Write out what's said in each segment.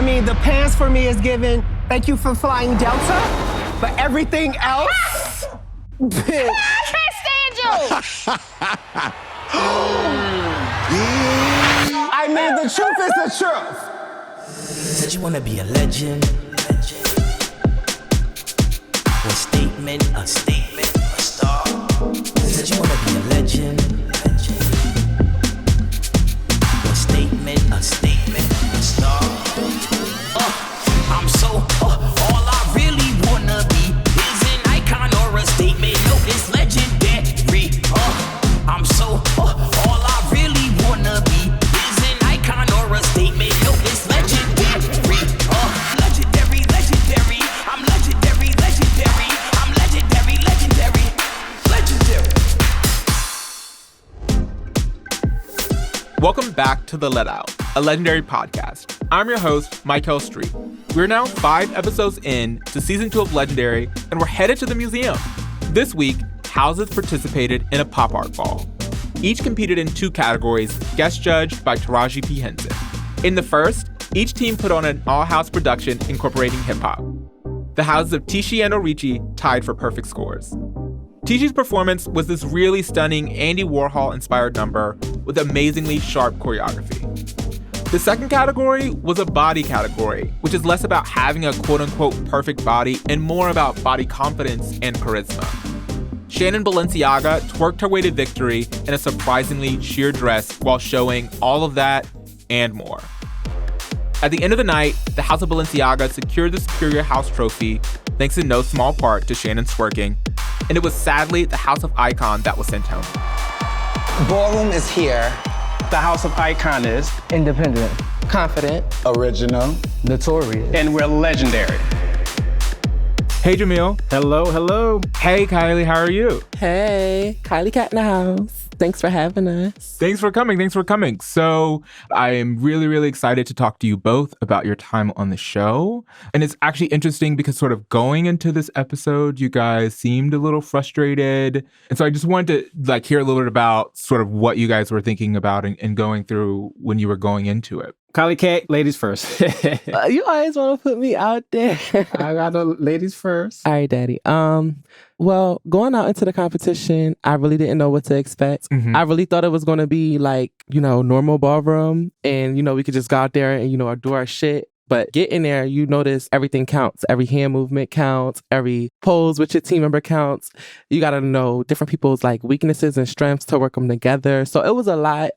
I mean, the pants for me is given, thank you for flying Delta, but everything else, bitch. I can't stand you! I mean, the truth is the truth. Said you wanna be a legend. A statement, a star. Said you wanna be a legend. A statement, a star. I'm so, all I really wanna be is an icon or a statement. No, it's legendary. I'm so, all I really wanna be is an icon or a statement. No, it's legendary. Legendary, legendary. I'm legendary, legendary. I'm legendary, legendary, legendary. Welcome back to The Let Out, a legendary podcast. I'm your host, Mikelle Street. We're now 5 episodes in to season 2 of Legendary, and we're headed to the museum. This week, houses participated in a pop art ball. Each competed in 2 categories, guest judged by Taraji P. Henson. In the first, each team put on an all-house production incorporating hip-hop. The houses of Tishi and Orichi tied for perfect scores. Tishi's performance was this really stunning Andy Warhol-inspired number with amazingly sharp choreography. The second category was a body category, which is less about having a quote-unquote perfect body and more about body confidence and charisma. Shannon Balenciaga twerked her way to victory in a surprisingly sheer dress while showing all of that and more. At the end of the night, the House of Balenciaga secured the Superior House trophy thanks in no small part to Shannon's twerking, and it was sadly the House of Icon that was sent home. Ballroom is here. The House of Icon is independent, Confident. Original. notorious. and we're legendary. Hey, Jamil. Hello, hello. Hey, Kylie, how are you? Hey, Kylie Kat in the house. Thanks for having us. Thanks for coming. So I am really, really excited to talk to you both about your time on the show. And it's actually interesting because sort of going into this episode, you guys seemed a little frustrated. And so I just wanted to hear a little bit about sort of what you guys were thinking about and going through when you were going into it. Kylie Kat, ladies first. You always want to put me out there. I got the ladies first. All right, Daddy. Well, going out into the competition, I really didn't know what to expect. Mm-hmm. I really thought it was going to be like, normal ballroom and, we could just go out there and, do our shit. But getting there, you notice everything counts. Every hand movement counts. Every pose with your team member counts. You got to know different people's weaknesses and strengths to work them together. So it was a lot.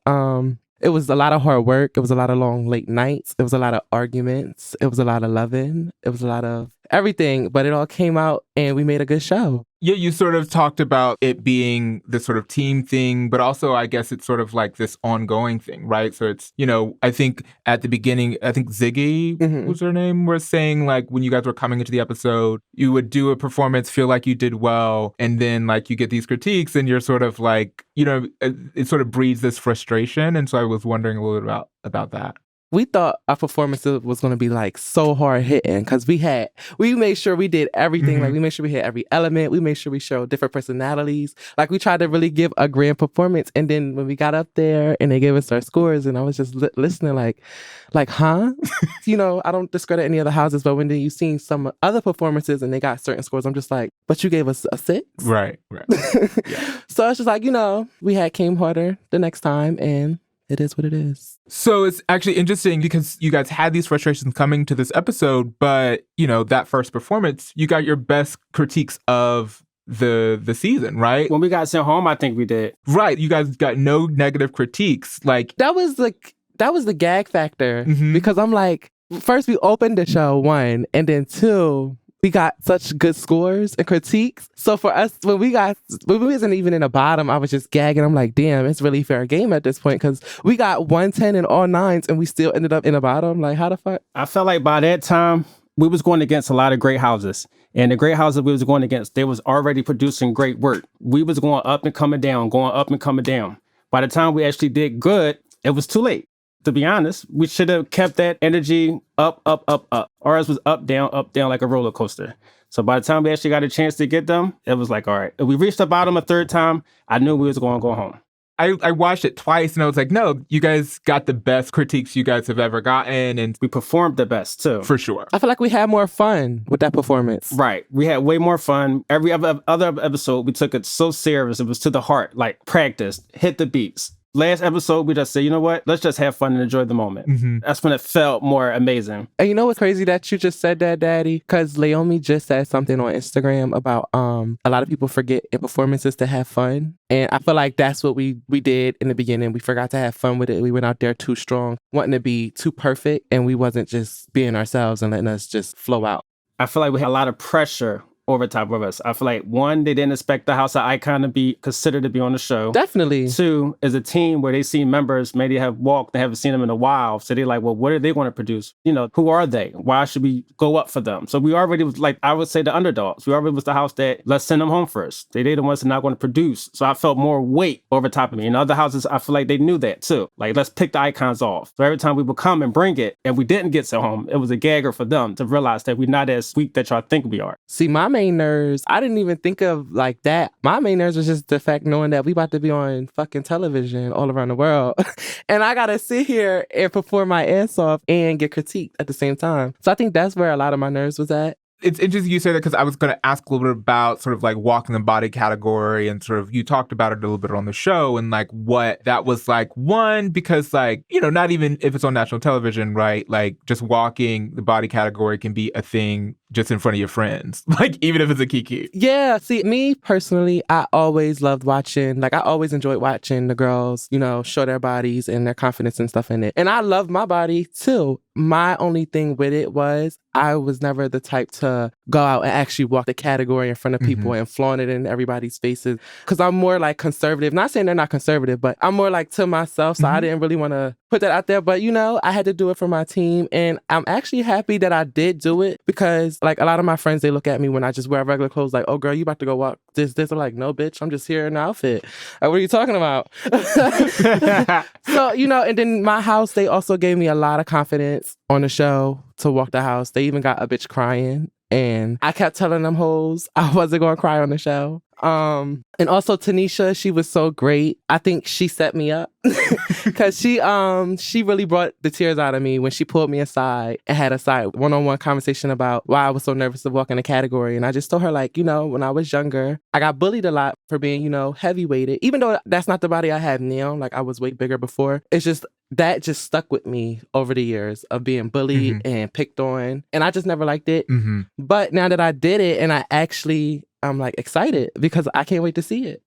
It was a lot of hard work. It was a lot of long late nights. It was a lot of arguments. It was a lot of loving. It was a lot of everything. But it all came out and we made a good show. Yeah, you sort of talked about it being this sort of team thing, but also I guess it's sort of like this ongoing thing, right? So it's, I think at the beginning, Ziggy was her name, was saying when you guys were coming into the episode, you would do a performance, feel like you did well, and then you get these critiques and you're sort of it sort of breeds this frustration. And so I was wondering a little bit about that. We thought our performance was going to be so hard hitting because we made sure we did everything. Mm-hmm. We made sure we hit every element. We made sure we showed different personalities. We tried to really give a grand performance. And then when we got up there and they gave us our scores and I was just listening huh? I don't discredit any other houses, but when you seen some other performances and they got certain scores, I'm just but you gave us a 6? Right. Yeah. So it's just we came harder the next time and it is what it is. So it's actually interesting because you guys had these frustrations coming to this episode, but, that first performance, you got your best critiques of the season, right? When we got sent home, I think we did. Right. You guys got no negative critiques. That was the gag factor because I'm first we opened the show, 1, and then 2, we got such good scores and critiques. So for us, when we wasn't even in the bottom, I was just gagging. I'm damn, it's really fair game at this point because we got 110 and all 9s and we still ended up in the bottom. How the fuck? I felt like by that time, we was going against a lot of great houses. And the great houses we was going against, they was already producing great work. We was going up and coming down, going up and coming down. By the time we actually did good, it was too late. To be honest, we should have kept that energy up, up, up, up. Ours was up, down, like a roller coaster. So by the time we actually got a chance to get them, it was all right. If we reached the bottom a third time, I knew we was going to go home. I watched it twice and I was like, no, you guys got the best critiques you guys have ever gotten. And We performed the best too. for sure. I feel like we had more fun with that performance. Right. We had way more fun. Every other episode, we took it so serious. It was to the heart, like practice, hit the beats. Last episode, we just said, you know what? Let's just have fun and enjoy the moment. That's when it felt more amazing. And you know what's crazy that you just said that, Daddy? Because Leomi just said something on Instagram about a lot of people forget in performances to have fun. And I feel like that's what we did in the beginning. We forgot to have fun with it. We went out there too strong, wanting to be too perfect. And we wasn't just being ourselves and letting us just flow out. I feel like we had a lot of pressure over top of us. I feel like, one, they didn't expect the House of Icon to be considered to be on the show. Definitely. Two, as a team where they see members, maybe have walked, they haven't seen them in a while. So they're like, well, what are they going to produce? You know, who are they? Why should we go up for them? So we already was like, I would say the underdogs. We already was the house that, let's send them home first. They're the ones that are not going to produce. So I felt more weight over top of me. In other houses, I feel like they knew that too. Like, let's pick the icons off. So every time we would come and bring it, and we didn't get sent home, it was a gagger for them to realize that we're not as weak that y'all think we are. See, my main nerves, I didn't even think of like that. My main nerves was just the fact knowing that we about to be on fucking television all around the world. And I got to sit here and perform my ass off and get critiqued at the same time. So I think that's where a lot of my nerves was at. It's interesting you say that because I was going to ask a little bit about sort of like walking the body category and sort of you talked about it a little bit on the show and like what that was like. One, because like, you know, not even if it's on national television, right? Like just walking the body category can be a thing just in front of your friends, like even if it's a kiki. Yeah, see, me personally, I always loved watching, like I always enjoyed watching the girls, you know, show their bodies and their confidence and stuff in it. And I loved my body too. My only thing with it was I was never the type to go out and actually walk the category in front of people and flaunt it in everybody's faces. Because I'm more like conservative. Not saying they're not conservative, but I'm more like to myself. So I didn't really want to put that out there. But, you know, I had to do it for my team. And I'm actually happy that I did do it because like a lot of my friends, they look at me when I just wear regular clothes like, oh, girl, you about to go walk this. I'm like, no, bitch, I'm just here in an outfit. Like, what are you talking about? So, you know, and then my house, they also gave me a lot of confidence on the show to walk the house. They even got a bitch crying. And I kept telling them hoes I wasn't going to cry on the show. And also Tanisha, she was so great. I think she set me up because she really brought the tears out of me when she pulled me aside and had a side one-on-one conversation about why I was so nervous to walk in the category. And I just told her, like, you know, when I was younger, I got bullied a lot for being, you know, heavy-weighted, even though that's not the body I have now. Like I was way bigger before. It's just that just stuck with me over the years of being bullied and picked on. And I just never liked it. But now that I did it and I'm like excited because I can't wait to see it.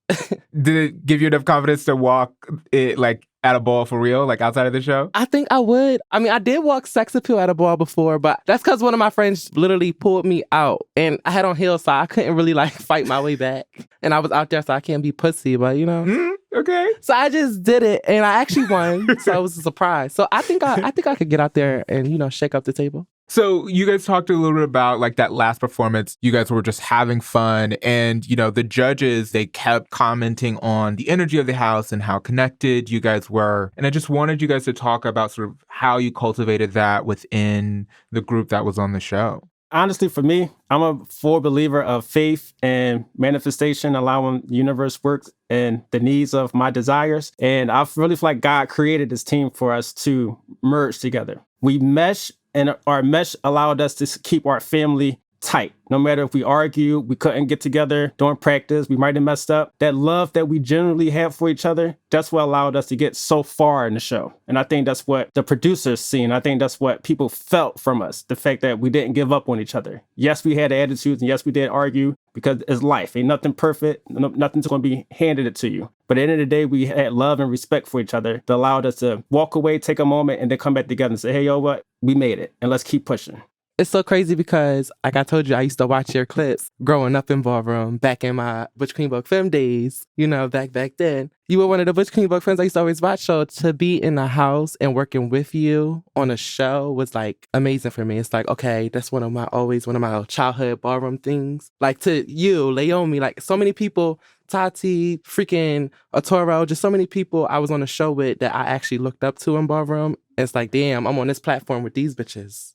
Did it give you enough confidence to walk it like at a ball for real, like outside of the show? I think I would. I mean, I did walk sex appeal at a ball before, but that's because one of my friends literally pulled me out and I had on heels, so I couldn't really like fight my way back. And I was out there, so I can't be pussy, but you know. Okay. So I just did it and I actually won. So it was a surprise. So I think I could get out there and, you know, shake up the table. So you guys talked a little bit about like that last performance. You guys were just having fun and, you know, the judges, they kept commenting on the energy of the house and how connected you guys were. And I just wanted you guys to talk about sort of how you cultivated that within the group that was on the show. Honestly, for me, I'm a full believer of faith and manifestation, allowing the universe works and the needs of my desires. And I really feel like God created this team for us to merge together. We mesh, and our mesh allowed us to keep our family tight. No matter if we argue, we couldn't get together during practice, we might have messed up. That love that we generally have for each other, that's what allowed us to get so far in the show. And I think that's what the producers seen. I think that's what people felt from us. The fact that we didn't give up on each other. Yes, we had attitudes and yes, we did argue because it's life. Ain't nothing perfect. Nothing's going to be handed it to you. But at the end of the day, we had love and respect for each other that allowed us to walk away, take a moment, and then come back together and say, hey, yo, what? We made it. And let's keep pushing. It's so crazy because, like I told you, I used to watch your clips growing up in ballroom back in my Butch Queenbook Femme days, you know, back then. You were one of the Butch Queenbook Femmes I used to always watch. So to be in the house and working with you on a show was like amazing for me. It's like, okay, that's one of my childhood ballroom things. Like to you, Leomi, like so many people, Tati, freaking Otoro, just so many people I was on a show with that I actually looked up to in ballroom. It's like, damn, I'm on this platform with these bitches.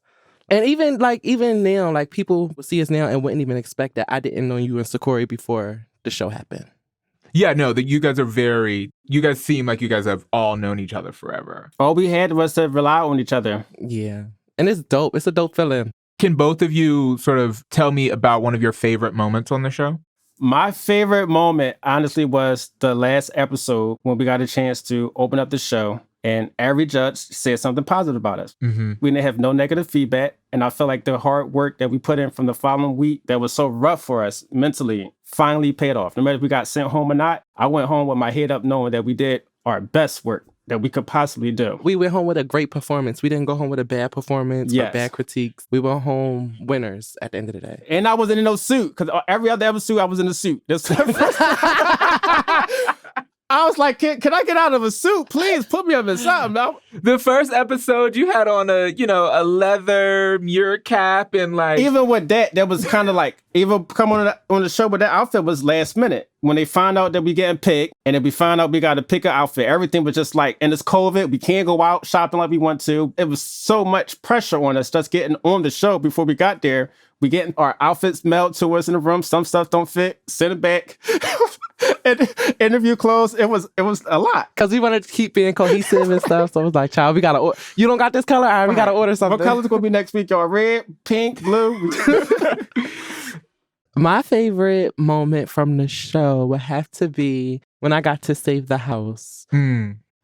And even now, like people will see us now and wouldn't even expect that I didn't know you and Sakori before the show happened. Yeah, no, that you guys seem like you guys have all known each other forever. All we had was to rely on each other. Yeah. And it's dope. It's a dope feeling. Can both of you sort of tell me about one of your favorite moments on the show? My favorite moment, honestly, was the last episode when we got a chance to open up the show and every judge said something positive about us. Mm-hmm. We didn't have no negative feedback. And I feel like the hard work that we put in from the following week that was so rough for us mentally finally paid off. No matter if we got sent home or not, I went home with my head up knowing that we did our best work that we could possibly do. We went home with a great performance. We didn't go home with a bad performance or Yes. bad critiques. We went home winners at the end of the day. And I wasn't in no suit because every other episode I was in a suit. That's I was like, can I get out of a suit? Please put me up in something. The first episode, you had on a leather muir cap and like... Even with that was kind of like, even coming on the show with that outfit was last minute. When they find out that we getting picked, and then we find out we got to pick an outfit, everything was just like, and it's COVID, we can't go out shopping like we want to. It was so much pressure on us just getting on the show before we got there. We getting our outfits mailed to us in the room. Some stuff don't fit. Send it back. And interview clothes. It was a lot. Because we wanted to keep being cohesive and stuff. So it was like, child, we got to... You don't got this color? All right, we got to order something. What color's going to be next week, y'all? Red, pink, blue? My favorite moment from the show would have to be when I got to save the house.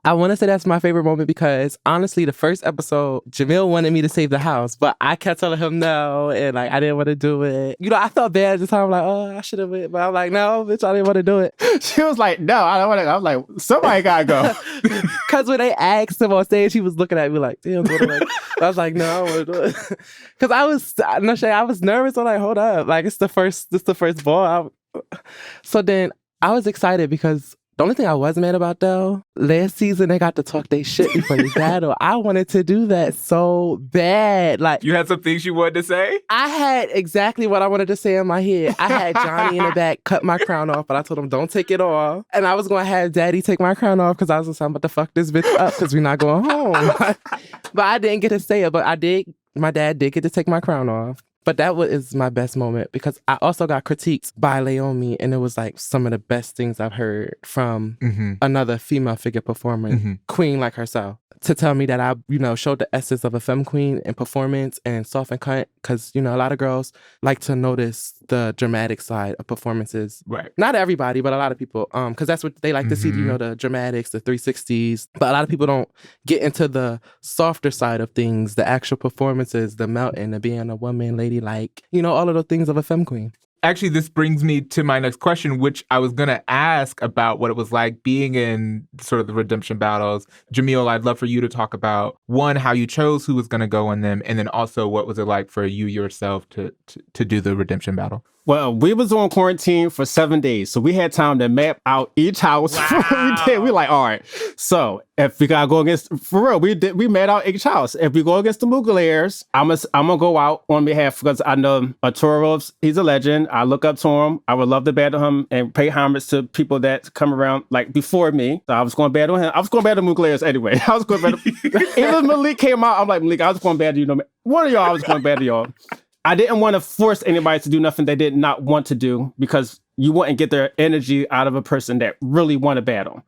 I want to say that's my favorite moment because honestly, the first episode, Jamil wanted me to save the house, but I kept telling him no, and like I didn't want to do it. I felt bad at the time. I'm like, oh, I should have went, but I'm like, no, bitch, I didn't want to do it. She was like, no, I don't want to go. I was like, somebody gotta go. Because when they asked him on stage, he was looking at me like, damn, what am I? I was like, no, I don't want to do it. Because I was nervous. I'm like, hold up, like it's the first ball. So then I was excited because the only thing I was mad about though, last season they got to talk their shit before they battle. I wanted to do that so bad. Like, you had some things you wanted to say? I had exactly what I wanted to say in my head. I had Johnny in the back cut my crown off, but I told him don't take it off. And I was going to have Daddy take my crown off because I was about to fuck this bitch up because we're not going home. But I didn't get to say it, but I did. My dad did get to take my crown off. But that is my best moment because I also got critiques by Leomi, and it was like some of the best things I've heard from another female figure performer, queen like herself, to tell me that I, showed the essence of a femme queen in performance and soft and cut. Because, a lot of girls like to notice the dramatic side of performances. Right. Not everybody, but a lot of people. Because that's what they like to see, the dramatics, the 360s. But a lot of people don't get into the softer side of things, the actual performances, the melting, the being a woman, ladylike, all of the things of a femme queen. Actually, this brings me to my next question, which I was going to ask about what it was like being in sort of the redemption battles. Jamil, I'd love for you to talk about, one, how you chose who was going to go in them, and then also what was it like for you yourself to do the redemption battle? Well, we was on quarantine for 7 days, so we had time to map out each house. Wow. We like, all right, so if we gotta go against, for real, we mapped out each house. If we go against the Mugaliers, I'm gonna go out on behalf because I know Arturo's, he's a legend. I look up to him. I would love to battle him and pay homage to people that come around like before me. So I was going to battle him. I was going to battle Mugaliers anyway. I was going to battle. Even Malik came out, I'm like, Malik, I was going to battle you. One of y'all, I was going to battle y'all. I didn't want to force anybody to do nothing they did not want to do because you wouldn't get their energy out of a person that really want to battle.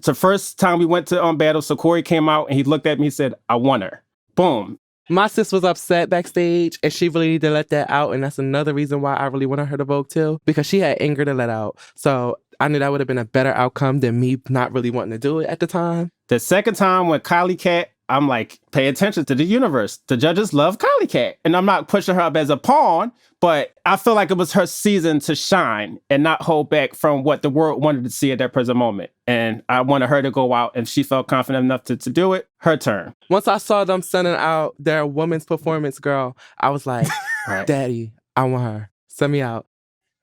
So first time we went to battle, so Corey came out and he looked at me and said, I want her. Boom. My sis was upset backstage and she really needed to let that out. And that's another reason why I really wanted her to Vogue too, because she had anger to let out. So I knew that would have been a better outcome than me not really wanting to do it at the time. The second time when Kylie Kat, I'm like, pay attention to the universe. The judges love Kylie Kat. And I'm not pushing her up as a pawn, but I feel like it was her season to shine and not hold back from what the world wanted to see at that present moment. And I wanted her to go out and she felt confident enough to do it. Her turn. Once I saw them sending out their women's performance girl, I was like, Daddy, I want her. Send me out.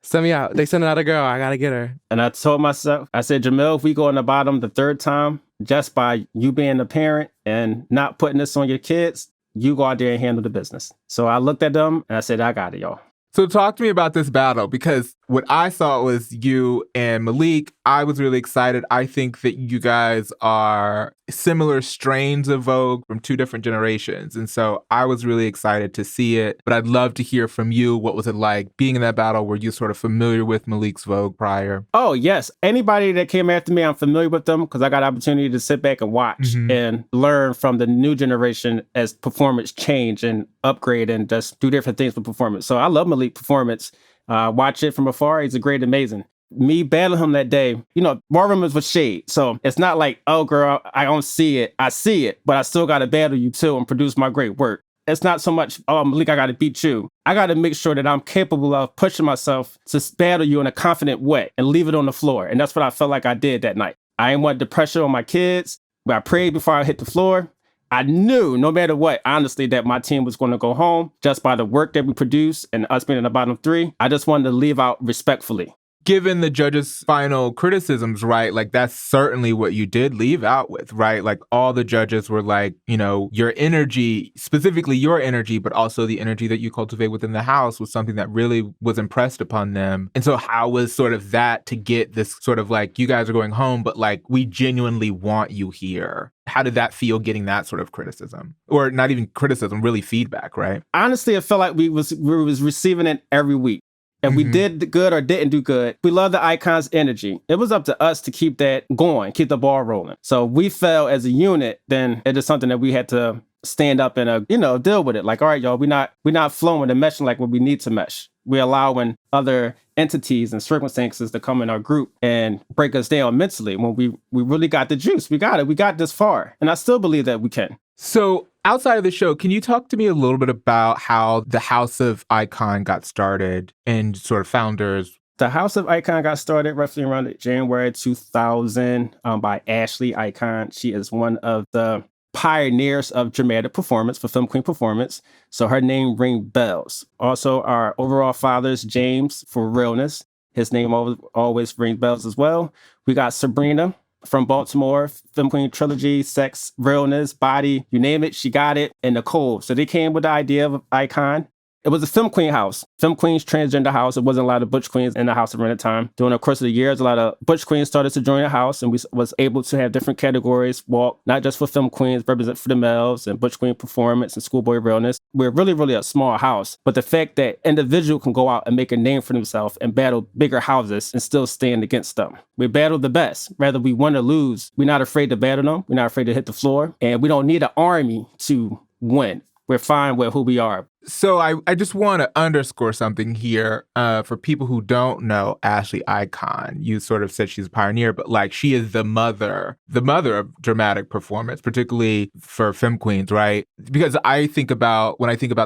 Send me out. They sending out a girl. I got to get her. And I told myself, I said, Jamil, if we go in the bottom the third time, just by you being a parent and not putting this on your kids, you go out there and handle the business. So I looked at them and I said, I got it, y'all. So talk to me about this battle, because what I saw was you and Malik. I was really excited. I think that you guys are similar strains of Vogue from two different generations. And so I was really excited to see it. But I'd love to hear from you. What was it like being in that battle? Were you sort of familiar with Malik's Vogue prior? Oh, yes. Anybody that came after me, I'm familiar with them because I got opportunity to sit back and watch and learn from the new generation as performance change and upgrade and just do different things with performance. So I love Malik's performance. Watch it from afar. He's a great, amazing. Me battling him that day, ballroom is with shade. So it's not like, oh, girl, I don't see it. I see it, but I still got to battle you too and produce my great work. It's not so much, oh, Malik, I got to beat you. I got to make sure that I'm capable of pushing myself to battle you in a confident way and leave it on the floor. And that's what I felt like I did that night. I didn't want the pressure on my kids, but I prayed before I hit the floor. I knew no matter what, honestly, that my team was going to go home just by the work that we produced and us being in the bottom three. I just wanted to leave out respectfully. Given the judges' final criticisms, right, like that's certainly what you did leave out with, right? Like all the judges were like, your energy, specifically your energy, but also the energy that you cultivate within the house was something that really was impressed upon them. And so how was sort of that to get this sort of like, you guys are going home, but like we genuinely want you here? How did that feel getting that sort of criticism? Or not even criticism, really feedback, right? Honestly, it felt like we was receiving it every week. If we did good or didn't do good, we love the Icon's energy. It was up to us to keep that going, keep the ball rolling. So if we fell as a unit, then it is something that we had to stand up and, deal with it. Like, all right, y'all, we're not flowing and meshing like what we need to mesh. We're allowing other entities and circumstances to come in our group and break us down mentally when we really got the juice. We got it. We got this far. And I still believe that we can. So outside of the show, can you talk to me a little bit about how the House of Icon got started and sort of founders? The House of Icon got started roughly around January 2000 by Ashley Icon. She is one of the pioneers of dramatic performance for Film Queen Performance. So her name rings bells. Also, our overall fathers, James for Realness. His name always rings bells as well. We got Sabrina from Baltimore, Film Queen Trilogy, Sex, Realness, Body, you name it, she got it. And Nicole. So they came with the idea of Icon. It was a Film Queen house. Film Queen's transgender house. It wasn't a lot of Butch Queens in the house around the time. During the course of the years, a lot of Butch Queens started to join the house, and we was able to have different categories walk, not just for Film Queens, represent for the males and Butch Queen Performance and Schoolboy Realness. We're really, really a small house. But the fact that individual can go out and make a name for themselves and battle bigger houses and still stand against them. We battle the best. Whether we win or lose, we're not afraid to battle them. We're not afraid to hit the floor. And we don't need an army to win. We're fine with who we are. So I just want to underscore something here for people who don't know Ashley Icon. You sort of said she's a pioneer, but like she is the mother of dramatic performance, particularly for femme queens, right? Because when I think about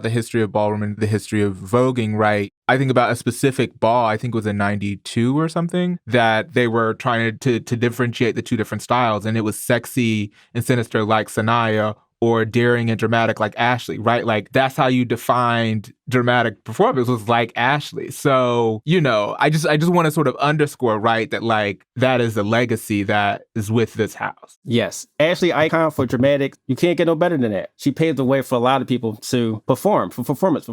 the history of ballroom and the history of voguing, right? I think about a specific ball, I think it was in 92 or something, that they were trying to differentiate the two different styles. And it was sexy and sinister like Sanaya, or daring and dramatic like Ashley, right? Like that's how you defined dramatic performance, was like Ashley. So, I just want to sort of underscore, right, that like that is the legacy that is with this house. Yes. Ashley Icon for dramatic, you can't get no better than that. She paved the way for a lot of people to perform, for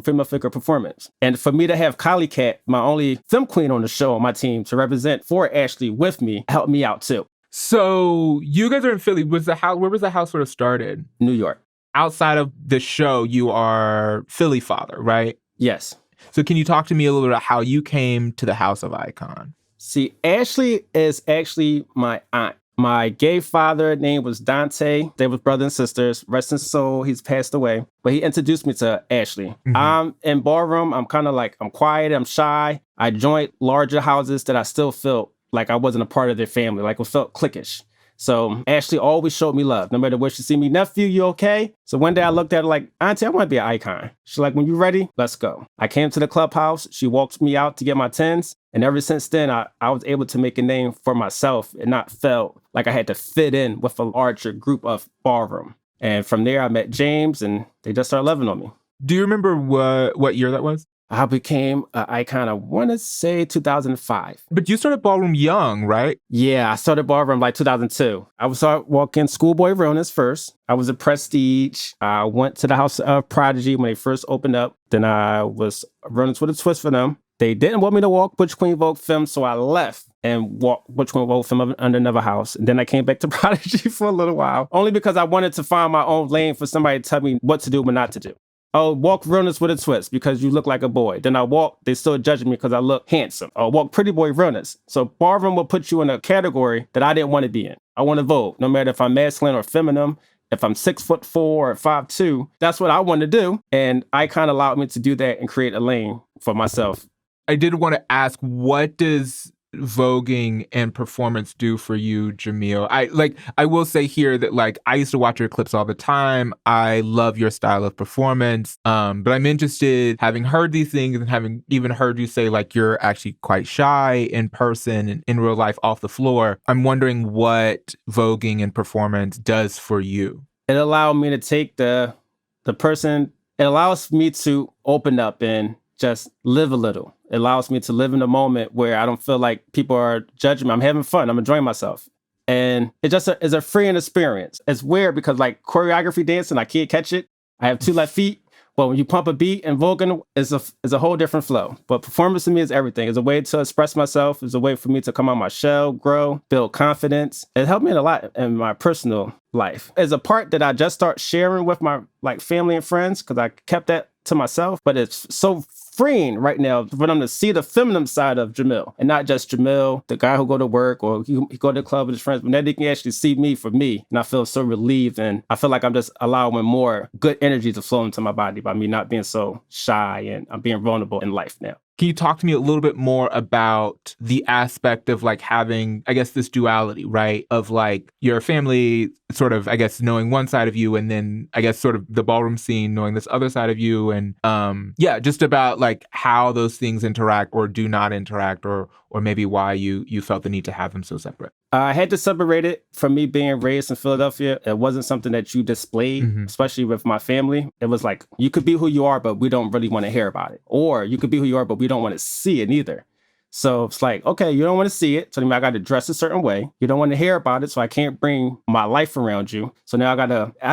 female figure performance. And for me to have Kylie Kat, my only film queen on the show on my team, to represent for Ashley with me, helped me out too. So you guys are in Philly. Where was the house sort of started? New York. Outside of the show, you are Philly father, right? Yes. So can you talk to me a little bit about how you came to the House of Icon? See, Ashley is actually my aunt. My gay father name was Dante. They were brothers and sisters. Rest in soul, he's passed away. But he introduced me to Ashley. Mm-hmm. I'm in ballroom. I'm kind of like, I'm quiet. I'm shy. I joined larger houses that I still felt like I wasn't a part of their family, like it felt cliquish. So Ashley always showed me love. No matter where she see me, nephew, you okay? So one day I looked at her like, Auntie, I want to be an icon. She's like, when you ready, let's go. I came to the clubhouse. She walked me out to get my 10s. And ever since then, I was able to make a name for myself and not felt like I had to fit in with a larger group of ballroom. And from there, I met James and they just started loving on me. Do you remember what year that was? I became an icon, I want to say 2005. But you started ballroom young, right? Yeah, I started ballroom like 2002. I was walking Schoolboy Realness first. I was a Prestige. I went to the House of Prodigy when they first opened up. Then I was Realness with a Twist for them. They didn't want me to walk Butch Queen Vogue film, so I left and walked Butch Queen Vogue film under another house. And then I came back to Prodigy for a little while, only because I wanted to find my own lane for somebody to tell me what to do and not to do. I'll walk Realness with a twist because you look like a boy. Then I walk, they still judging me because I look handsome. I'll walk Pretty Boy Realness. So ballroom will put you in a category that I didn't want to be in. I want to vogue, no matter if I'm masculine or feminine. If I'm 6'4" or 5'2", that's what I want to do. And Icon allowed me to do that and create a lane for myself. I did want to ask, what does voguing and performance do for you, Jamil? I will say here that like I used to watch your clips all the time. I love your style of performance. But I'm interested, having heard these things and having even heard you say like you're actually quite shy in person and in real life off the floor. I'm wondering what voguing and performance does for you. It allowed me to take the person, it allows me to open up and just live a little. It allows me to live in a moment where I don't feel like people are judging me. I'm having fun. I'm enjoying myself. And it just is a freeing experience. It's weird because like choreography dancing, I can't catch it. I have 2 left feet. But when you pump a beat and voguing is a whole different flow. But performance to me is everything. It's a way to express myself. It's a way for me to come out my shell, grow, build confidence. It helped me a lot in my personal life. It's a part that I just start sharing with my like family and friends because I kept that to myself. But it's so freeing right now for them to see the feminine side of Jamil and not just Jamil, the guy who go to work or he go to the club with his friends, but now they can actually see me for me. And I feel so relieved and I feel like I'm just allowing more good energy to flow into my body by me not being so shy and I'm being vulnerable in life now. Can you talk to me a little bit more about the aspect of like having, I guess, this duality, right? Of like your family sort of, I guess, knowing one side of you and then I guess sort of the ballroom scene knowing this other side of you. And just about like how those things interact or do not interact or maybe why you felt the need to have them so separate. I had to separate it from me being raised in Philadelphia. It wasn't something that you displayed, especially with my family. It was like, you could be who you are, but we don't really want to hear about it. Or you could be who you are, but we don't want to see it either. So it's like, okay, you don't want to see it. So I got to dress a certain way. You don't want to hear about it. So I can't bring my life around you. So now I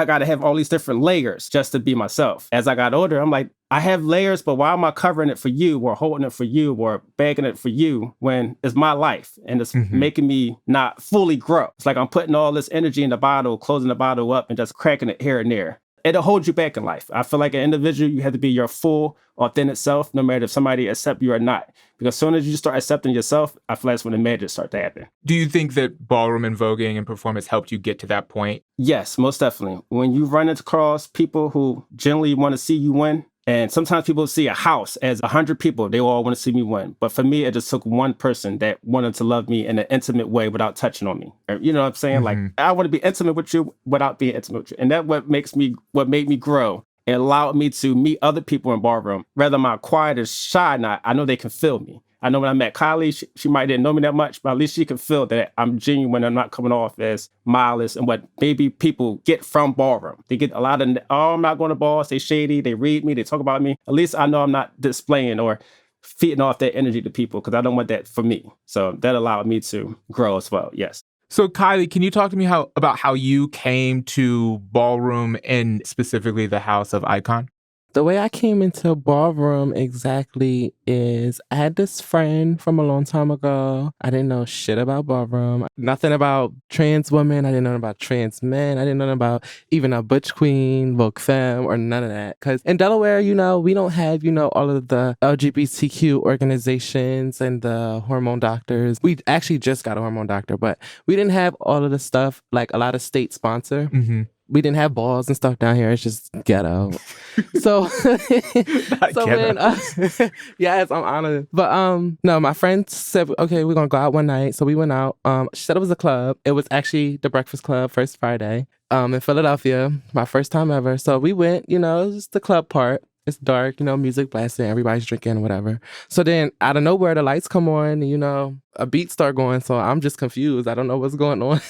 gotta have all these different layers just to be myself. As I got older, I'm like, I have layers, but why am I covering it for you or holding it for you or bagging it for you when it's my life and it's making me not fully grow? It's like I'm putting all this energy in the bottle, closing the bottle up and just cracking it here and there. It'll hold you back in life. I feel like an individual, you have to be your full, authentic self, no matter if somebody accepts you or not. Because as soon as you start accepting yourself, I feel that's when the magic starts to happen. Do you think that ballroom and voguing and performance helped you get to that point? Yes, most definitely. When you run across people who generally want to see you win, and sometimes people see a house as 100 people, they all want to see me win. But for me, it just took one person that wanted to love me in an intimate way without touching on me. You know what I'm saying? Like, I want to be intimate with you without being intimate with you. And that's what made me grow and allowed me to meet other people in ballroom. Whether I'm quiet or shy or not, I know they can feel me. I know when I met Kylie, she might didn't know me that much, but at least she can feel that I'm genuine. I'm not coming off as mildest and what maybe people get from ballroom. They get a lot of, oh, I'm not going to balls. They shady. They read me. They talk about me. At least I know I'm not displaying or feeding off that energy to people because I don't want that for me. So that allowed me to grow as well. Yes. So Kylie, can you talk to me about how you came to ballroom and specifically the house of Icon? The way I came into ballroom exactly is I had this friend from a long time ago. I didn't know shit about ballroom. Nothing about trans women. I didn't know about trans men. I didn't know about even a butch queen, Vogue femme, or none of that. Because in Delaware, we don't have, all of the LGBTQ organizations and the hormone doctors. We actually just got a hormone doctor, but we didn't have all of the stuff like a lot of states sponsor. We didn't have balls and stuff down here. It's just ghetto. So, yes, I'm honored. But no, my friend said, okay, we're gonna go out one night. So we went out. She said it was a club. It was actually the Breakfast Club, First Friday, in Philadelphia. My first time ever. So we went. It was just the club part. It's dark, music blasting, everybody's drinking, whatever. So then out of nowhere, the lights come on and, a beat start going. So I'm just confused. I don't know what's going on.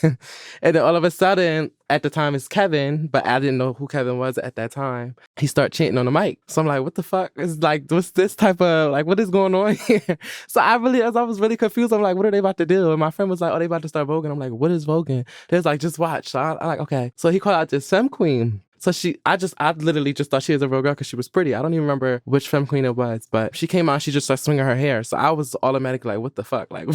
And then all of a sudden, at the time it's Kevin, but I didn't know who Kevin was at that time. He started chanting on the mic. So I'm like, what the fuck? It's like, what's this type of, like, what is going on here? So I was really confused. I'm like, what are they about to do? And my friend was like, oh, they about to start voguing. I'm like, what is voguing? They was like, just watch. So I'm like, okay. So he called out this femme queen. So I literally just thought she was a real girl because she was pretty. I don't even remember which femme queen it was, but she came out, she just started swinging her hair. So I was automatically like, what the fuck? Like,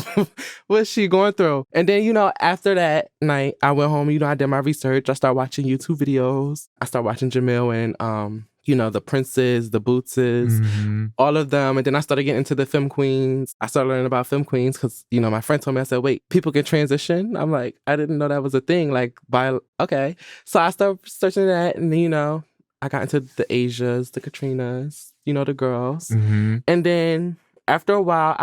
what's she going through? And then, after that night, I went home, I did my research. I started watching YouTube videos. I started watching Jamil and, the Princes, the Bootses, all of them. And then I started getting into the femme queens. I started learning about femme queens because, my friend told me, I said, wait, people can transition? I'm like, I didn't know that was a thing. Like, okay. So I started searching that and, I got into the Asias, the Katrinas, the girls. And then after a while,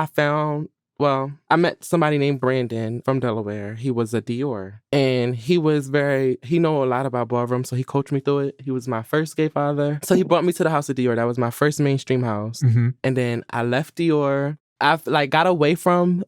I met somebody named Brandon from Delaware. He was a Dior. And he know a lot about ballroom, so he coached me through it. He was my first gay father. So he brought me to the house of Dior. That was my first mainstream house. And then I left Dior. I got away from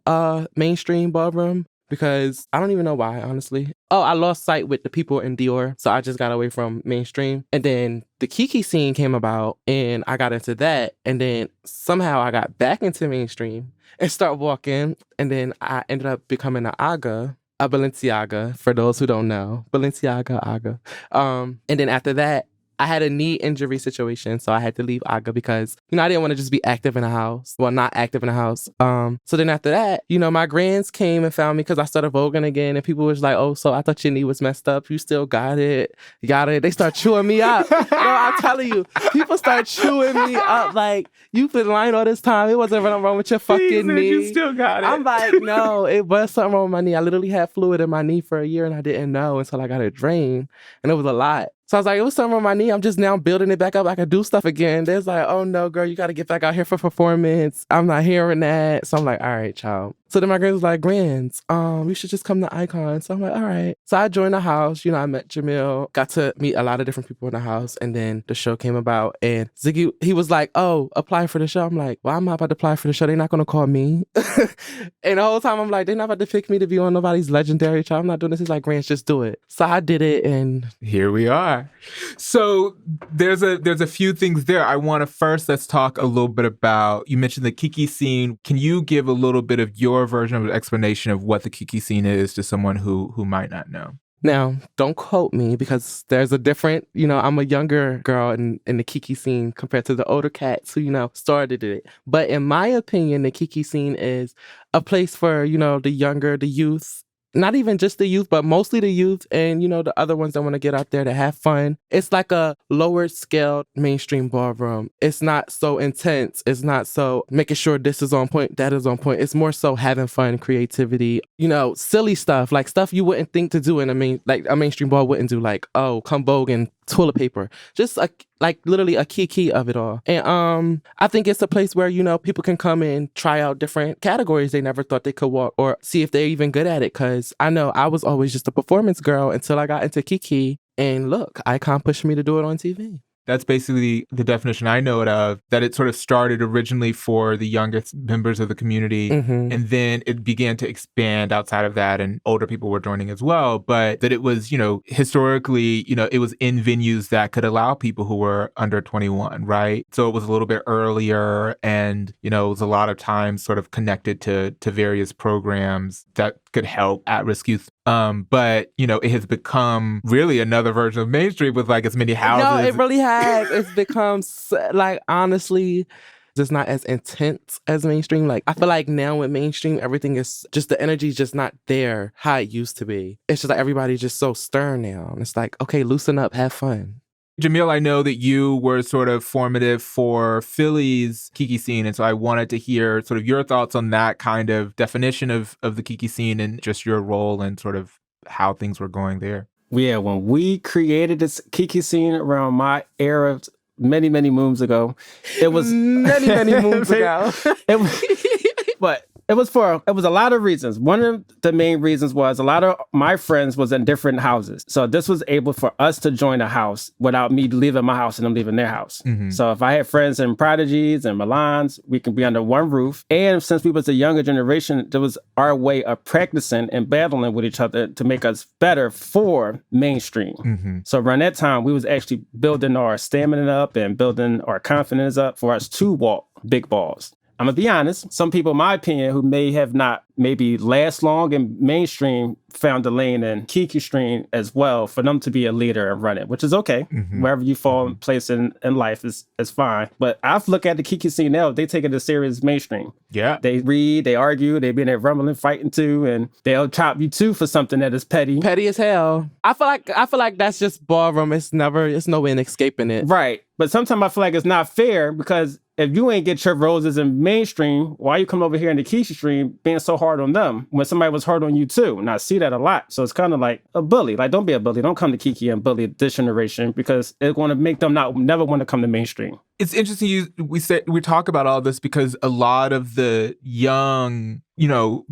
mainstream ballroom because I don't even know why, honestly. Oh, I lost sight with the people in Dior, so I just got away from mainstream. And then the Kiki scene came about, and I got into that. And then somehow I got back into mainstream and start walking. And then I ended up becoming an Aga, a Balenciaga, for those who don't know. Balenciaga, Aga. And then after that, I had a knee injury situation, so I had to leave Aga because, I didn't want to just be active in the house. Well, not active in the house. So then after that, my grands came and found me because I started voguing again, and people was like, oh, so I thought your knee was messed up. You still got it. You got it. They start chewing me up. No, I'm telling you, people start chewing me up like, you've been lying all this time. It wasn't wrong with your fucking knee. You still got it. I'm like, no, it was something wrong with my knee. I literally had fluid in my knee for a year, and I didn't know until I got it drained, and it was a lot. So I was like, it was something on my knee. I'm just now building it back up. I can do stuff again. There's like, oh no, girl, you got to get back out here for performance. I'm not hearing that. So I'm like, all right, child. So then my girl was like, Grands, you should just come to Icon. So I'm like, all right. So I joined the house. I met Jamil, got to meet a lot of different people in the house. And then the show came about. And Ziggy, he was like, oh, apply for the show. I'm like, well, I'm not about to apply for the show. They're not going to call me. And the whole time I'm like, they're not about to pick me to be on nobody's legendary show. I'm not doing this. He's like, Grands, just do it. So I did it. And here we are. So there's a few things there. I want to let's talk a little bit about, you mentioned the Kiki scene. Can you give a little bit of your version of an explanation of what the Kiki scene is to someone who might not know? Now, don't quote me because there's a different, I'm a younger girl in the Kiki scene compared to the older cats who, started it. But in my opinion, the Kiki scene is a place for, the youth. Not even just the youth, but mostly the youth and, the other ones that want to get out there to have fun. It's like a lower scale mainstream ballroom. It's not so intense. It's not so making sure this is on point, that is on point. It's more so having fun, creativity, silly stuff, like stuff you wouldn't think to do in a mainstream ball wouldn't do, like, oh, come Vogue and toilet paper. Just literally a kiki of it all. And I think it's a place where, people can come and try out different categories they never thought they could walk or see if they're even good at it. Because I know I was always just a performance girl until I got into kiki. And look, Icon pushed me to do it on TV. That's basically the definition I know it of, that it sort of started originally for the youngest members of the community, and then it began to expand outside of that, and older people were joining as well, but that it was, historically, it was in venues that could allow people who were under 21, right? So it was a little bit earlier, and, it was a lot of times sort of connected to various programs that could help at-risk youth. But, it has become really another version of mainstream with like as many houses. No, it really has. It's become honestly, it's not as intense as mainstream. Like, I feel like now with mainstream, everything is just, the energy is just not there how it used to be. It's just like everybody's just so stern now. And it's like, okay, loosen up, have fun. Jamil, I know that you were sort of formative for Philly's Kiki scene, and so I wanted to hear sort of your thoughts on that kind of definition of the Kiki scene and just your role and sort of how things were going there. Yeah, when we created this Kiki scene around my era, many, many moons ago, it was many, many moons ago. But it was a lot of reasons. One of the main reasons was a lot of my friends was in different houses. So this was able for us to join a house without me leaving my house and them leaving their house. So if I had friends in Prodigies and Milans, we could be under one roof. And since we was a younger generation, there was our way of practicing and battling with each other to make us better for mainstream. So around that time, we was actually building our stamina up and building our confidence up for us to walk big balls. I'm gonna be honest, some people, in my opinion, who may have not maybe last long in mainstream found the lane in kiki stream as well for them to be a leader and run it, which is okay. Wherever you fall in place in life is fine. But I've looked at the kiki scene now, they take it as serious mainstream. Yeah. They read, they argue, they be in there rumbling, fighting too, and they'll chop you too for something that is petty. Petty as hell. I feel like that's just ballroom. It's no way in escaping it. Right. But sometimes I feel like it's not fair because if you ain't get your roses in mainstream, why you come over here in the Keisha stream being so hard on them when somebody was hard on you too? And I see that a lot. So it's kind of like a bully. Like, don't be a bully. Don't come to Kiki and bully this generation because it's going to make them never want to come to mainstream. It's interesting we talk about all this because a lot of the young,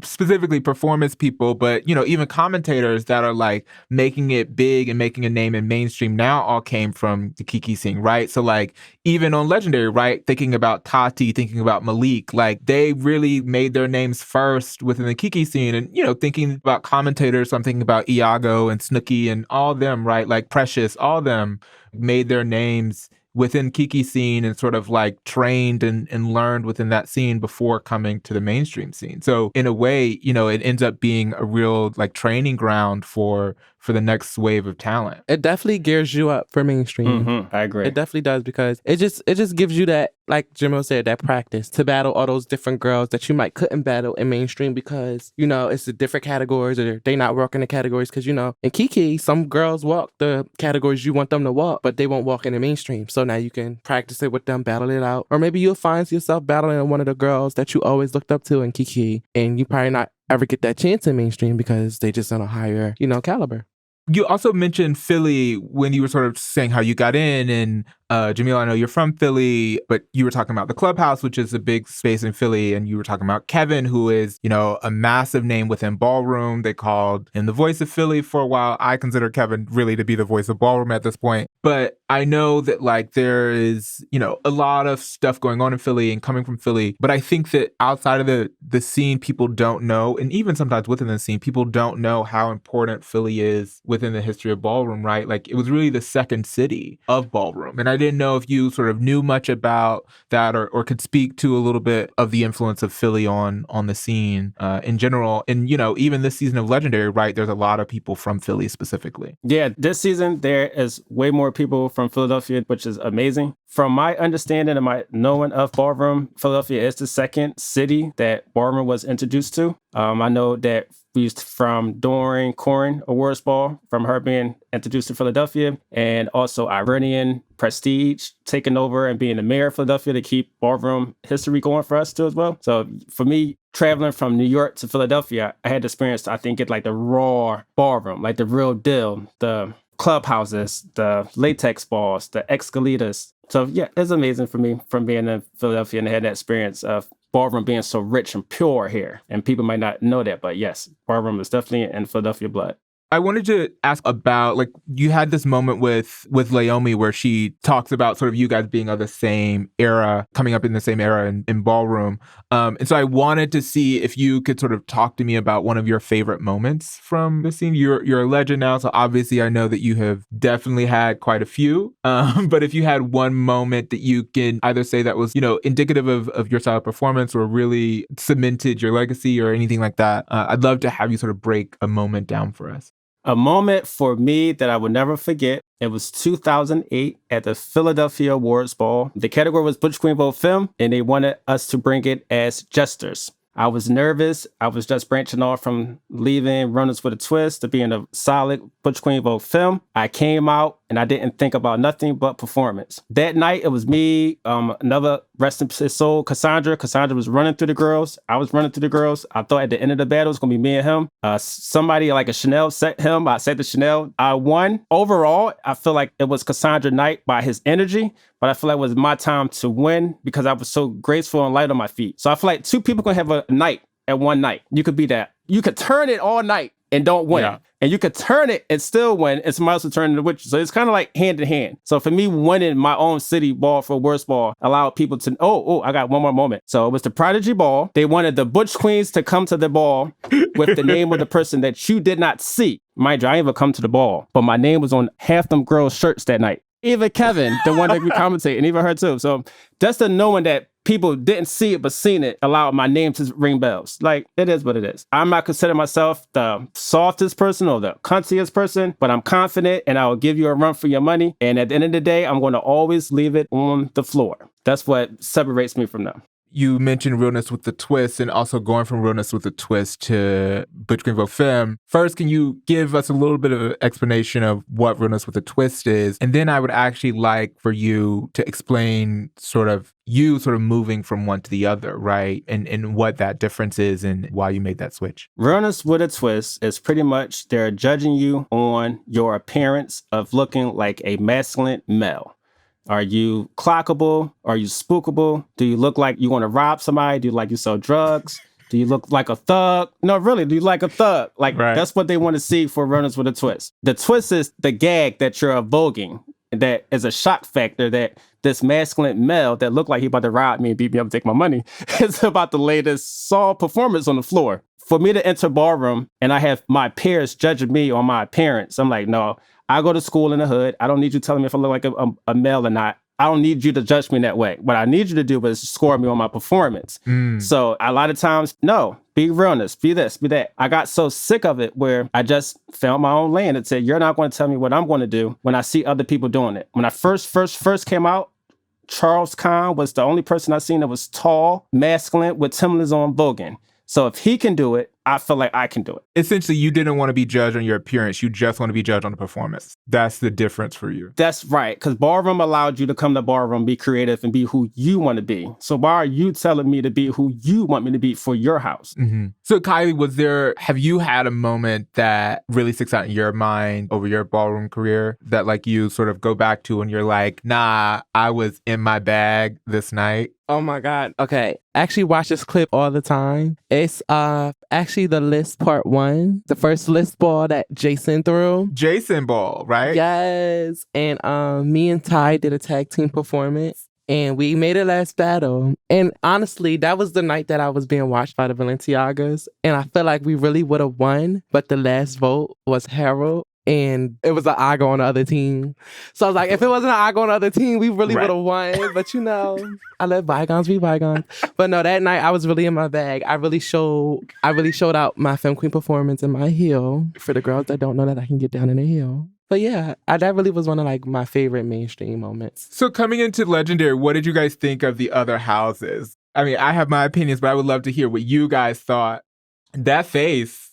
specifically performance people, but, even commentators that are like making it big and making a name in mainstream now all came from the Kiki scene, right? So like even on Legendary, right? Thinking about Tati, thinking about Malik, like they really made their names first within the Kiki scene. And, thinking about commentators, I'm thinking about Iago and Snooki and all them, right? Like Precious, all them made their names within Kiki scene and sort of like trained and learned within that scene before coming to the mainstream scene. So in a way, it ends up being a real like training ground for the next wave of talent. It definitely gears you up for mainstream. Mm-hmm. I agree. It definitely does because it just gives you that, like Jamil said, that practice to battle all those different girls that you might couldn't battle in mainstream because, it's the different categories or they not working the categories because, in Kiki, some girls walk the categories you want them to walk, but they won't walk in the mainstream. So now you can practice it with them, battle it out. Or maybe you'll find yourself battling one of the girls that you always looked up to in Kiki and you probably not ever get that chance in mainstream because they just on a higher, caliber. You also mentioned Philly when you were sort of saying how you got in, and Jamil, I know you're from Philly, but you were talking about the Clubhouse, which is a big space in Philly, and you were talking about Kevin, who is, a massive name within Ballroom. They called him the voice of Philly for a while. I consider Kevin really to be the voice of Ballroom at this point. But I know that like there is, a lot of stuff going on in Philly and coming from Philly. But I think that outside of the scene, people don't know, and even sometimes within the scene, people don't know how important Philly is within the history of Ballroom, right? Like it was really the second city of Ballroom. And I didn't know if you sort of knew much about that or could speak to a little bit of the influence of Philly on the scene in general. And, even this season of Legendary, right, there's a lot of people from Philly specifically. Yeah, this season, there is way more people from Philadelphia, which is amazing. From my understanding and my knowing of Ballroom, Philadelphia is the second city that Ballroom was introduced to. I know that we used from during Corin Awards Ball, from her being introduced to Philadelphia, and also Iranian Prestige taking over and being the mayor of Philadelphia to keep Ballroom history going for us too as well. So for me, traveling from New York to Philadelphia, I had the experience, I think, get like the raw Ballroom, like the real deal, the clubhouses, the latex balls, the escalatas. So yeah, it's amazing for me from being in Philadelphia and had that experience of Ballroom being so rich and pure here. And people might not know that, but yes, Ballroom is definitely in Philadelphia blood. I wanted to ask about, like, you had this moment with Laomi where she talks about sort of you guys being of the same era, coming up in the same era in Ballroom. And so I wanted to see if you could sort of talk to me about one of your favorite moments from the scene. You're a legend now, so obviously I know that you have definitely had quite a few. But if you had one moment that you can either say that was, indicative of your style of performance or really cemented your legacy or anything like that, I'd love to have you sort of break a moment down for us. A moment for me that I will never forget. It was 2008 at the Philadelphia Awards Ball. The category was Butch Queen Vote Film, and they wanted us to bring it as jesters. I was nervous. I was just branching off from leaving Runners with a Twist to being a solid Butch Queen Vote Film. I came out and I didn't think about nothing but performance. That night, it was me, another rest in his soul, Cassandra. Cassandra was running through the girls. I was running through the girls. I thought at the end of the battle, it was going to be me and him. Somebody like a Chanel set him. I set the Chanel. I won. Overall, I feel like it was Cassandra night by his energy, but I feel like it was my time to win because I was so graceful and light on my feet. So I feel like two people can have a night at one night. You could be that. You could turn it all night and don't win. Yeah. And you could turn it and still win, and somebody else will turn it with you. So it's kind of like hand in hand. So for me, winning my own city ball for Worst Ball allowed people to, I got one more moment. So it was the Prodigy Ball. They wanted the Butch Queens to come to the ball with the name of the person that you did not see. Mind you, I didn't even come to the ball, but my name was on half them girls' shirts that night. Even Kevin, the one that we commentate, and even her too. So just the knowing that people didn't see it but seen it allowed my name to ring bells. Like, it is what it is. I'm not considering myself the softest person or the cuntiest person, but I'm confident and I will give you a run for your money. And at the end of the day, I'm going to always leave it on the floor. That's what separates me from them. You mentioned Realness with the twist and also going from Realness with a twist to Butch Greenville Femme. First, can you give us a little bit of an explanation of what Realness with a twist is? And then I would actually like for you to explain sort of moving from one to the other, right? And what that difference is and why you made that switch. Realness with a twist is pretty much they're judging you on your appearance of looking like a masculine male. Are you clockable? Are you spookable? Do you look like you want to rob somebody? Do you like you sell drugs? Do you look like a thug? No, really, do you like a thug? Like, right. That's what they want to see for Realness with a twist. The twist is the gag that you're voguing. That is a shock factor that this masculine male that looked like he about to rob me and beat me up and take my money is about to lay this soft performance on the floor. For me to enter ballroom and I have my peers judging me on my appearance, I'm like, no, I go to school in the hood. I don't need you telling me if I look like a male or not. I don't need you to judge me that way. What I need you to do is score me on my performance. So a lot of times, no, be realness, be this, be that. I got so sick of it where I just found my own lane and said, you're not going to tell me what I'm going to do when I see other people doing it. When I first came out, Charles Kahn was the only person I seen that was tall, masculine, with Timberlands on Voguing. So if he can do it, I feel like I can do it. Essentially, you didn't want to be judged on your appearance. You just want to be judged on the performance. That's the difference for you. That's right. Because ballroom allowed you to come to ballroom, be creative, and be who you want to be. So why are you telling me to be who you want me to be for your house? Mm-hmm. So Kylie, have you had a moment that really sticks out in your mind over your ballroom career that like you sort of go back to and you're like, nah, I was in my bag this night? Oh my God. Okay. I actually watch this clip all the time. It's actually the list part 1, the first list ball that Jason threw. Jason ball, right? Yes. And me and Ty did a tag team performance and we made it last battle. And honestly, that was the night that I was being watched by the Balenciagas. And I feel like we really would have won, but the last vote was Harold. And it was an I go on the other team. So I was like, if it wasn't an I go on the other team, we really would have won. But I let bygones be bygones. But no, that night I was really in my bag. I really showed out my Femme Queen performance in my heel. For the girls that don't know that I can get down in a heel. But yeah, that really was one of like my favorite mainstream moments. So coming into Legendary, what did you guys think of the other houses? I mean, I have my opinions, but I would love to hear what you guys thought. That face.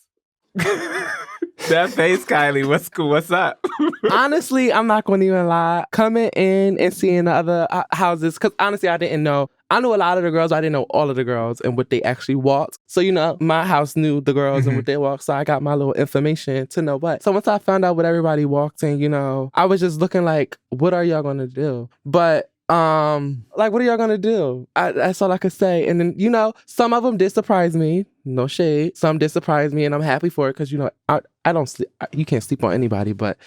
That face, Kylie, what's up? Honestly, I'm not going to even lie. Coming in and seeing the other houses, because honestly, I didn't know. I knew a lot of the girls, but I didn't know all of the girls and what they actually walked. So, my house knew the girls and what they walked, so I got my little information to know what. So once I found out what everybody walked in, I was just looking like, what are y'all going to do? But like, what are y'all gonna do? That's all I could say. And then, some of them did surprise me. No shade. Some did surprise me, and I'm happy for it because, I don't sleep. You can't sleep on anybody, but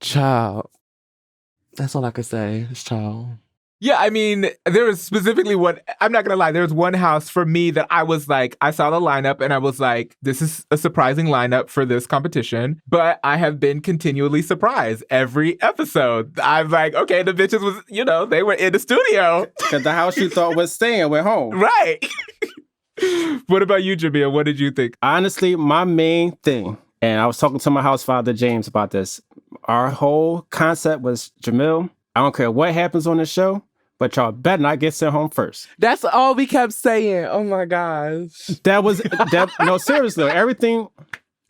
child. That's all I could say. It's child. Yeah, I mean, there was specifically one, I'm not going to lie, there was one house for me that I was like, I saw the lineup and I was like, this is a surprising lineup for this competition, but I have been continually surprised every episode. I'm like, okay, the bitches was, they were in the studio. Because the house you thought was staying went home. Right. What about you, Jamil? What did you think? Honestly, my main thing, and I was talking to my house father, James, about this, our whole concept was, Jamil, I don't care what happens on the show, but y'all better not get sent home first. That's all we kept saying. Oh my gosh. No, seriously, everything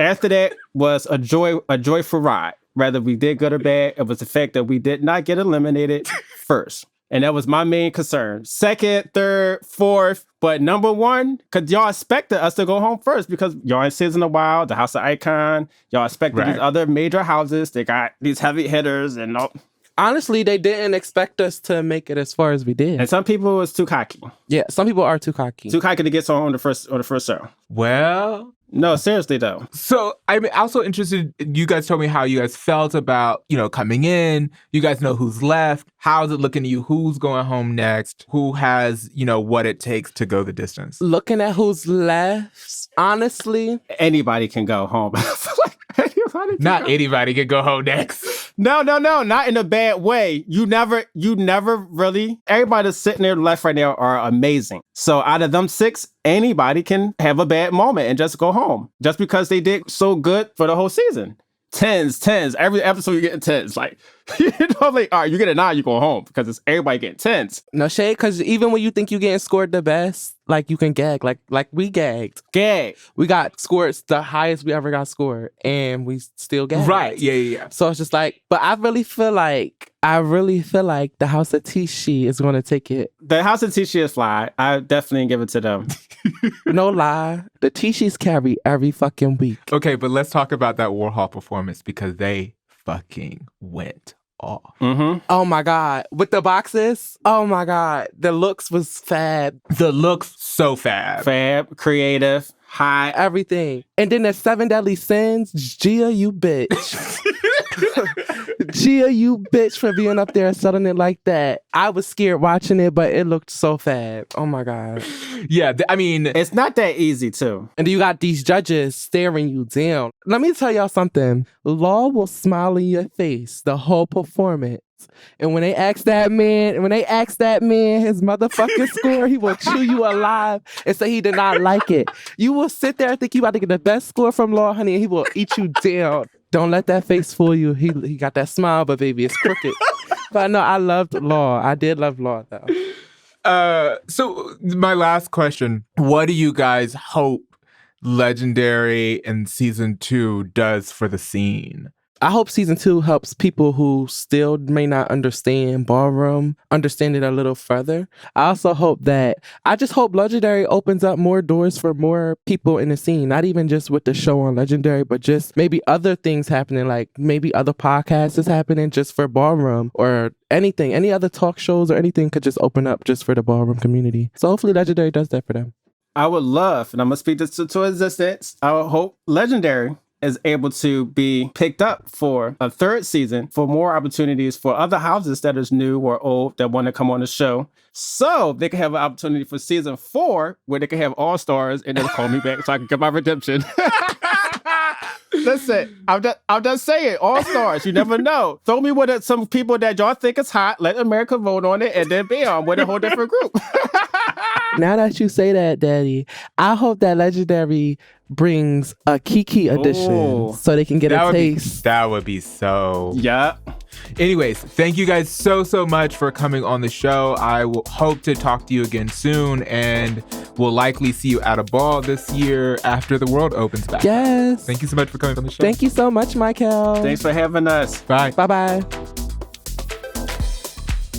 after that was a joyful ride. Whether we did good or bad, it was the fact that we did not get eliminated first. And that was my main concern. Second, third, fourth, but number one, because y'all expected us to go home first because y'all ain't seen in a while, the House of Icon, y'all expected these other major houses, they got these heavy hitters and all. Honestly, they didn't expect us to make it as far as we did. And some people was too cocky. Yeah, some people are too cocky. Too cocky to get someone on the first show. Well... No, seriously though. So I'm also interested, you guys told me how you guys felt about, coming in. You guys know who's left. How's it looking to you? Who's going home next? Who has, what it takes to go the distance? Looking at who's left, honestly. Anybody can go home. I feel like anybody can go. Anybody can go home next. No, not in a bad way. You never really, everybody that's sitting there left right now are amazing. So out of them 6, anybody can have a bad moment and just go home just because they did so good for the whole season. 10s. Every episode you're getting 10s. Like, all right, you get a 9, you go home because it's everybody getting 10s. No shade, because even when you think you're getting scored the best, like you can gag. Like we gagged. We got scored the highest we ever got scored, and we still gagged. Right, yeah. So it's just like, but I really feel like the House of Tishi is going to take it. The House of Tishi is fly. I definitely give it to them. No lie. The Tishis carry every fucking week. Okay, but let's talk about that Warhol performance because they fucking went off. Mm-hmm. Oh my God. With the boxes? Oh my God. The looks was fab. The looks so fab. Fab, creative, high. Everything. And then the 7 Deadly Sins, Gia, you bitch. Gia, you bitch for being up there selling it like that. I was scared watching it, but it looked so fab. Oh my God. Yeah, it's not that easy too. And then you got these judges staring you down. Let me tell y'all something. Law will smile in your face the whole performance. And when they ask that man his motherfucking score, he will chew you alive and say he did not like it. You will sit there and think you about to get the best score from Law, honey, and he will eat you down. Don't let that face fool you. He got that smile, but baby, it's crooked. But no, I loved Law. I did love Law, though. So my last question, what do you guys hope Legendary in season 2 does for the scene? I hope season 2 helps people who still may not understand ballroom understand it a little further. I hope Legendary opens up more doors for more people in the scene, not even just with the show on Legendary, but just maybe other things happening, like maybe other podcasts is happening just for ballroom or anything. Any other talk shows or anything could just open up just for the ballroom community. So hopefully Legendary does that for them. I would love, and I'm going to speak this to existence, I would hope Legendary is able to be picked up for a 3rd season for more opportunities for other houses that is new or old that want to come on the show. So they can have an opportunity for season 4 where they can have all-stars and then call me back so I can get my redemption. Listen, I'm just saying, all-stars, you never know. Throw me with some people that y'all think is hot, let America vote on it, and then bam, with a whole different group. Now that you say that, Daddy, I hope that Legendary brings a Kiki edition so they can get a taste. That would be so... Yeah. Anyways, thank you guys so much for coming on the show. I will hope to talk to you again soon, and we'll likely see you at a ball this year after the world opens back. Yes. Thank you so much for coming on the show. Thank you so much, Mikelle. Thanks for having us. Bye. Bye-bye.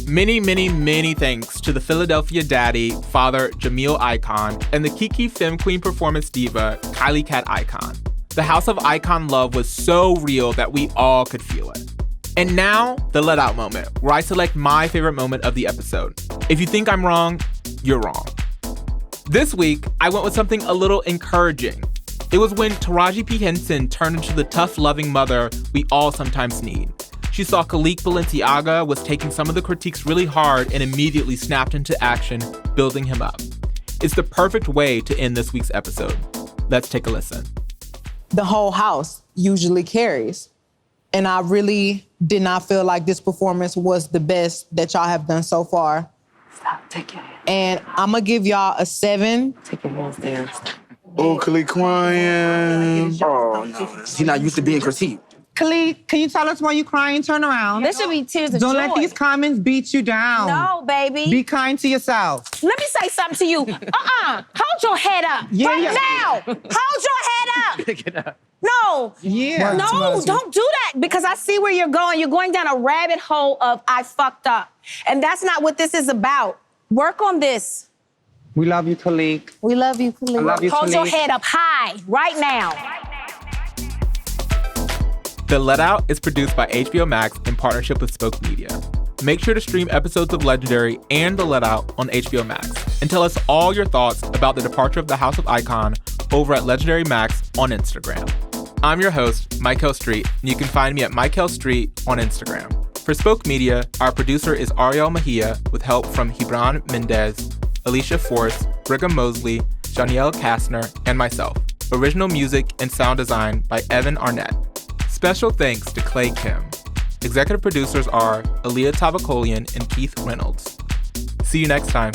Many thanks to the Philadelphia daddy, Father Jamil Icon, and the Kiki Femme Queen performance diva, Kylie Kat Icon. The House of Icon love was so real that we all could feel it. And now, the let out moment, where I select my favorite moment of the episode. If you think I'm wrong, you're wrong. This week, I went with something a little encouraging. It was when Taraji P. Henson turned into the tough, loving mother we all sometimes need. She saw Khalik Balenciaga was taking some of the critiques really hard and immediately snapped into action, building him up. It's the perfect way to end this week's episode. Let's take a listen. The whole house usually carries. And I really did not feel like this performance was the best that y'all have done so far. Stop, take your hands. And I'm gonna give y'all a 7. Take your hands down. Oh, Khalik crying. Oh, no. He's not used to being critiqued. Khalik, can you tell us why you're crying? Turn around. This should be tears of Don't joy. let these comments beat you down. No, baby. Be kind to yourself. Let me say something to you. Hold your head up. Yeah, right yeah. now. Hold your head up. Pick it up. No. Yeah. No, don't do that because I see where you're going. You're going down a rabbit hole of I fucked up. And that's not what this is about. Work on this. We love you, Khalik. We love you, Khalik. I love you, Hold your Khalik. head up high right now. The Let Out is produced by HBO Max in partnership with Spoke Media. Make sure to stream episodes of Legendary and The Let Out on HBO Max. And tell us all your thoughts about the departure of the House of Icon over at Legendary Max on Instagram. I'm your host, Mikelle Street, and you can find me at Mikelle Street on Instagram. For Spoke Media, our producer is Ariel Mejia with help from Gibran Mendez, Alicia Force, Brigham Mosley, Janielle Kastner, and myself. Original music and sound design by Evan Arnett. Special thanks to Clay Kim. Executive producers are Aaliyah Tavakolian and Keith Reynolds. See you next time.